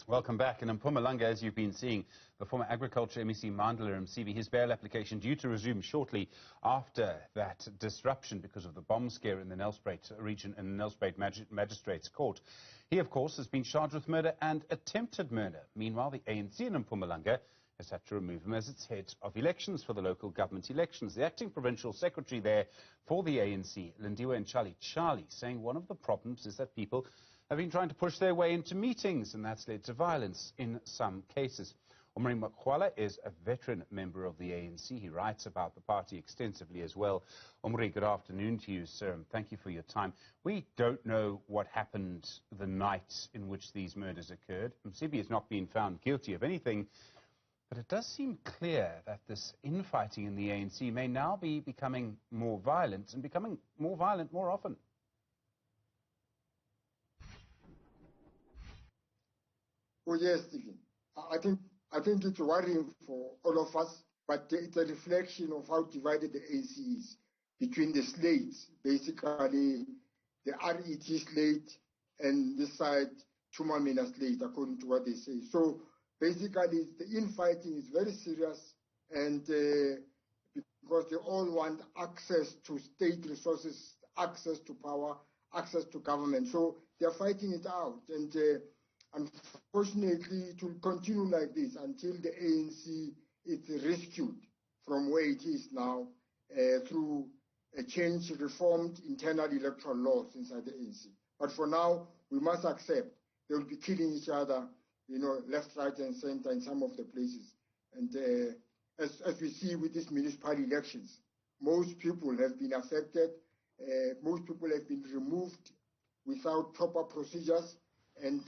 Welcome back. And in Mpumalanga, as you've been seeing, the former Agriculture MEC Mandla Msibi, his bail application due to resume shortly after that disruption because of the bomb scare in the Nelspruit region and the Nelspruit Magistrates Court. He, of course, has been charged with murder and attempted murder. Meanwhile, the ANC in Mpumalanga has had to remove him as its head of elections for the local government elections. The acting provincial secretary there for the ANC, Lindiwe and Charlie, saying one of the problems is that people have been trying to push their way into meetings, and that's led to violence in some cases. Omri Makwala is a veteran member of the ANC. He writes about the party extensively as well. Omri, good afternoon to you, sir, and thank you for your time. We don't know what happened the night in which these murders occurred. Msibi has not been found guilty of anything, but it does seem clear that this infighting in the ANC may now be becoming more violent and becoming more violent more often. Oh yes, Stephen. I think it's worrying for all of us, but it's a reflection of how divided the ANC is between the slates, basically the RET slate and this side Tumamina slate, according to what they say. So basically, the infighting is very serious, and because they all want access to state resources, access to power, access to government. So they're fighting it out, and unfortunately, it will continue like this until the ANC is rescued from where it is now through a change, reformed internal electoral laws inside the ANC. But for now, we must accept they will be killing each other, left, right, and center in some of the places. And as we see with these municipal elections, most people have been affected. Most people have been removed without proper procedures and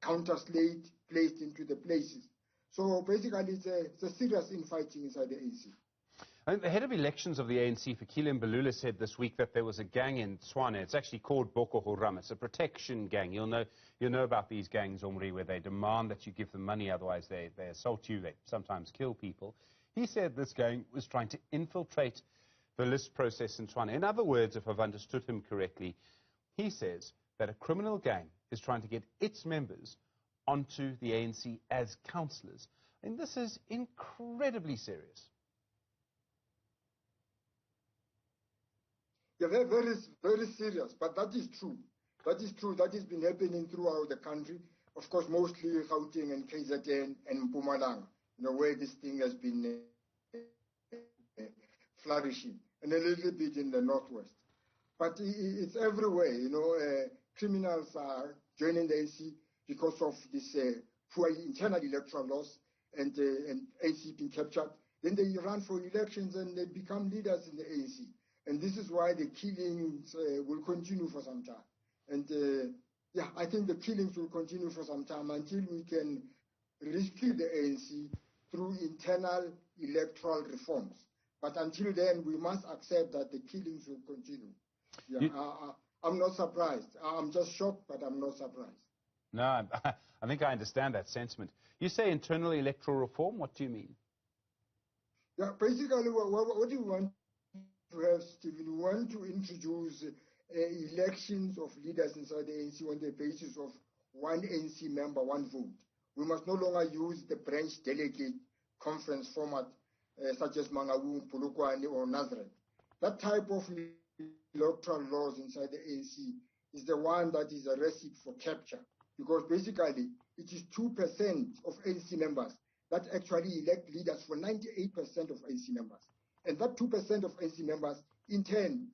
counter slate placed into the places. So basically, it's a serious infighting inside the ANC. And the head of elections of the ANC, Fikile Mbalula, said this week that there was a gang in Tshwane. It's actually called Boko Haram. It's a protection gang. You'll know about these gangs, Omri, where they demand that you give them money, otherwise they assault you, they sometimes kill people. He said this gang was trying to infiltrate the list process in Tshwane. In other words, if I've understood him correctly, he says that a criminal gang is trying to get its members onto the ANC as councillors. And this is incredibly serious. Yeah, very, very serious, but that is true. That is true. That has been happening throughout the country. Of course, mostly Gauteng and KZN and Mpumalanga, where this thing has been flourishing, and a little bit in the northwest. But it's everywhere, criminals are joining the ANC because of this poor internal electoral laws and ANC being captured. Then they run for elections and they become leaders in the ANC. And this is why the killings will continue for some time. And I think the killings will continue for some time until we can rescue the ANC through internal electoral reforms. But until then, we must accept that the killings will continue. Yeah, I'm not surprised. I'm just shocked, but I'm not surprised. No, I think I understand that sentiment. You say internal electoral reform. What do you mean? Yeah, basically, what do you want to have, Stephen? We want to introduce elections of leaders inside the ANC on the basis of one ANC member, one vote. We must no longer use the branch delegate conference format such as Mangaung, Polokwane, or Nazareth. That type of electoral laws inside the ANC is the one that is a recipe for capture, because basically it is 2% of ANC members that actually elect leaders for 98% of ANC members. And that 2% of ANC members, in turn,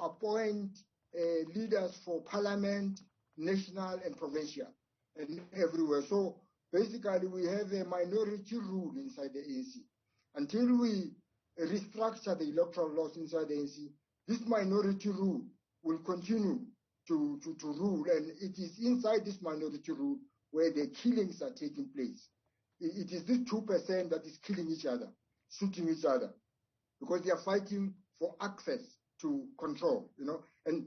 appoint leaders for parliament, national and provincial, and everywhere. So basically we have a minority rule inside the ANC. Until we restructure the electoral laws inside the ANC, this minority rule will continue to rule, and it is inside this minority rule where the killings are taking place. It is this 2% that is killing each other, shooting each other, because they are fighting for access to control, And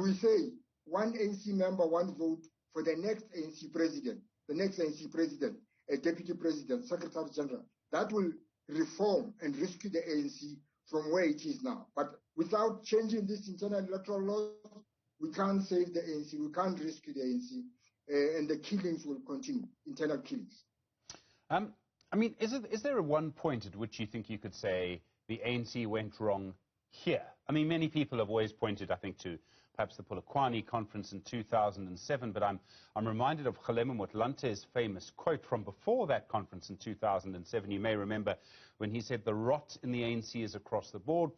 we say one ANC member, one vote for the next ANC president, a deputy president, secretary general. That will reform and rescue the ANC from where it is now. But without changing this internal electoral law, we can't save the ANC, we can't rescue the ANC. and the killings will continue, internal killings. I mean, is there a one point at which you think you could say the ANC went wrong here? I mean, many people have always pointed, I think, to perhaps the Polokwane conference in 2007, but I'm reminded of Kgalema Motlante's famous quote from before that conference in 2007. You may remember when he said, the rot in the ANC is across the board,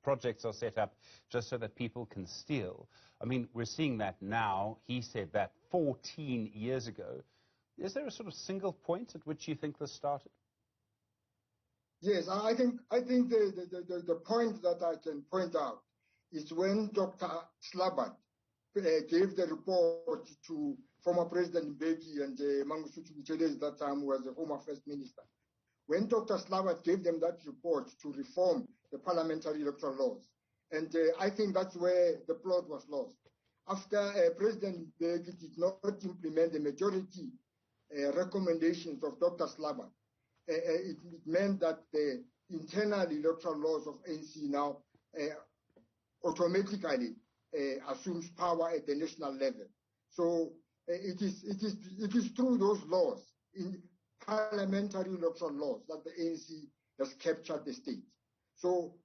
projects are set up just so that people can steal. I mean, we're seeing that now. He said that 14 years ago. Is there a sort of single point at which you think this started? Yes, I think the point that I can point out is when Dr. Slabat gave the report to former President Mbeki and Mangosuthu Buthelezi at that time, who was the Home Affairs Minister. When Dr. Slabat gave them that report to reform the parliamentary electoral laws, and I think that's where the plot was lost. After President Mbeki did not implement the majority recommendations of Dr. Slabat, it meant that the internal electoral laws of ANC now automatically assumes power at the national level. So it is through those laws, in parliamentary electoral laws, that the ANC has captured the state. So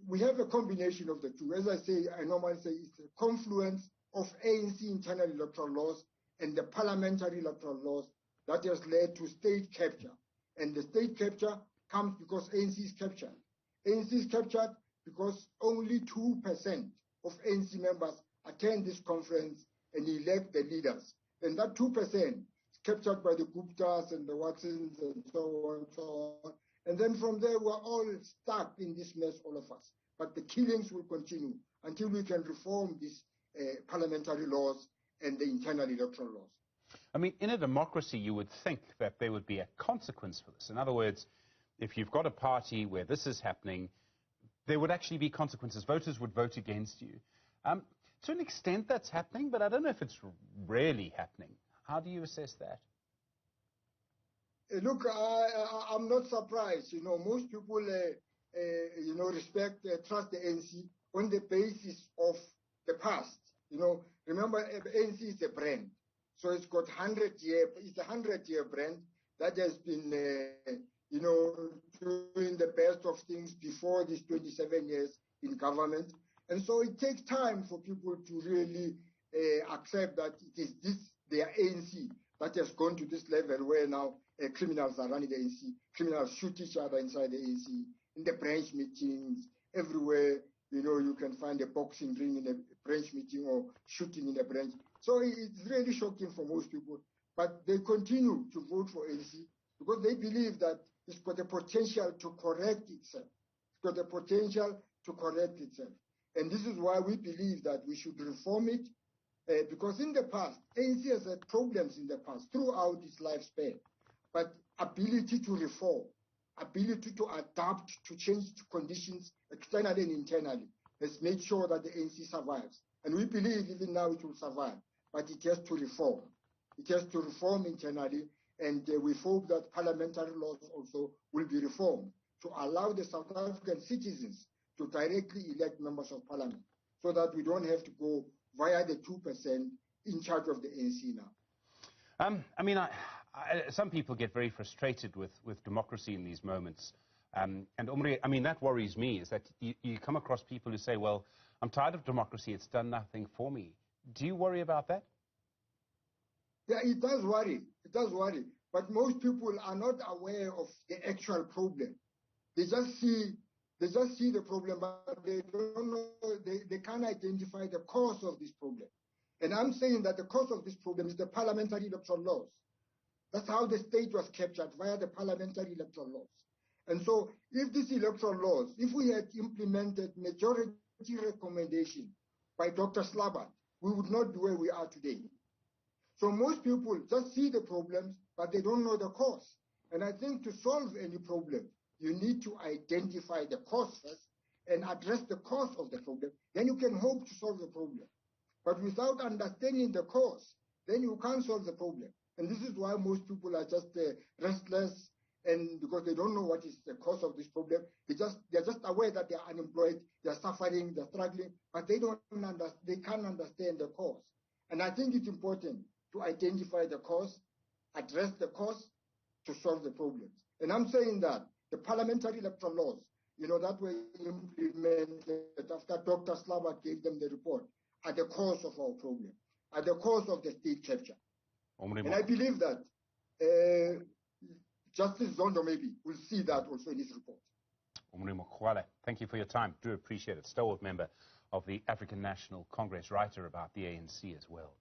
we have a combination of the two. As I say, I normally say it's a confluence of ANC internal electoral laws and the parliamentary electoral laws that has led to state capture. And the state capture comes because ANC is captured. ANC is captured because only 2% of ANC members attend this conference and elect the leaders. And that 2% is captured by the Guptas and the Watsons and so on, so on. And then from there, we're all stuck in this mess, all of us. But the killings will continue until we can reform these parliamentary laws and the internal electoral laws. I mean, in a democracy, you would think that there would be a consequence for this. In other words, if you've got a party where this is happening, there would actually be consequences. Voters would vote against you. To an extent, that's happening, but I don't know if it's really happening. How do you assess that? Look, I'm not surprised. You know, most people, respect, trust the ANC on the basis of the past. You know, remember, ANC is a brand. So it's got 100-year brand that has been, doing the best of things before these 27 years in government. And so it takes time for people to really accept that it is their ANC that has gone to this level where now criminals are running the ANC, criminals shoot each other inside the ANC, in the branch meetings, everywhere. You know, you can find a boxing ring in a branch meeting or shooting in a branch. So it's really shocking for most people. But they continue to vote for ANC because they believe that it's got the potential to correct itself. It's got the potential to correct itself. And this is why we believe that we should reform it, because in the past, ANC has had problems in the past throughout its lifespan. But ability to reform, ability to adapt to changed conditions externally and internally has made sure that the ANC survives. And we believe even now it will survive, but it has to reform. It has to reform internally, and we hope that parliamentary laws also will be reformed to allow the South African citizens to directly elect members of parliament so that we don't have to go via the 2% in charge of the ANC now. Some people get very frustrated with democracy in these moments. And Omri, I mean, that worries me, is that you come across people who say, well, I'm tired of democracy, it's done nothing for me. Do you worry about that? Yeah, it does worry. It does worry. But most people are not aware of the actual problem. They just see the problem, but they don't know, they can't identify the cause of this problem. And I'm saying that the cause of this problem is the parliamentary electoral laws. That's how the state was captured, via the parliamentary electoral laws. And so if these electoral laws, if we had implemented majority recommendation by Dr. Slabat, we would not be where we are today. So most people just see the problems, but they don't know the cause. And I think to solve any problem, you need to identify the cause first and address the cause of the problem. Then you can hope to solve the problem. But without understanding the cause, then you can't solve the problem. And this is why most people are just restless, and because they don't know what is the cause of this problem. They're just aware that they're unemployed, they're suffering, they're struggling, but they can't understand the cause. And I think it's important to identify the cause, address the cause, to solve the problems. And I'm saying that the parliamentary electoral laws, that were implemented after Dr. Slava gave them the report, are the cause of our problem, are the cause of the state capture. And I believe that Justice Zondo maybe will see that also in his report. Thank you for your time. Do appreciate it. Stalwart member of the African National Congress, writer about the ANC as well.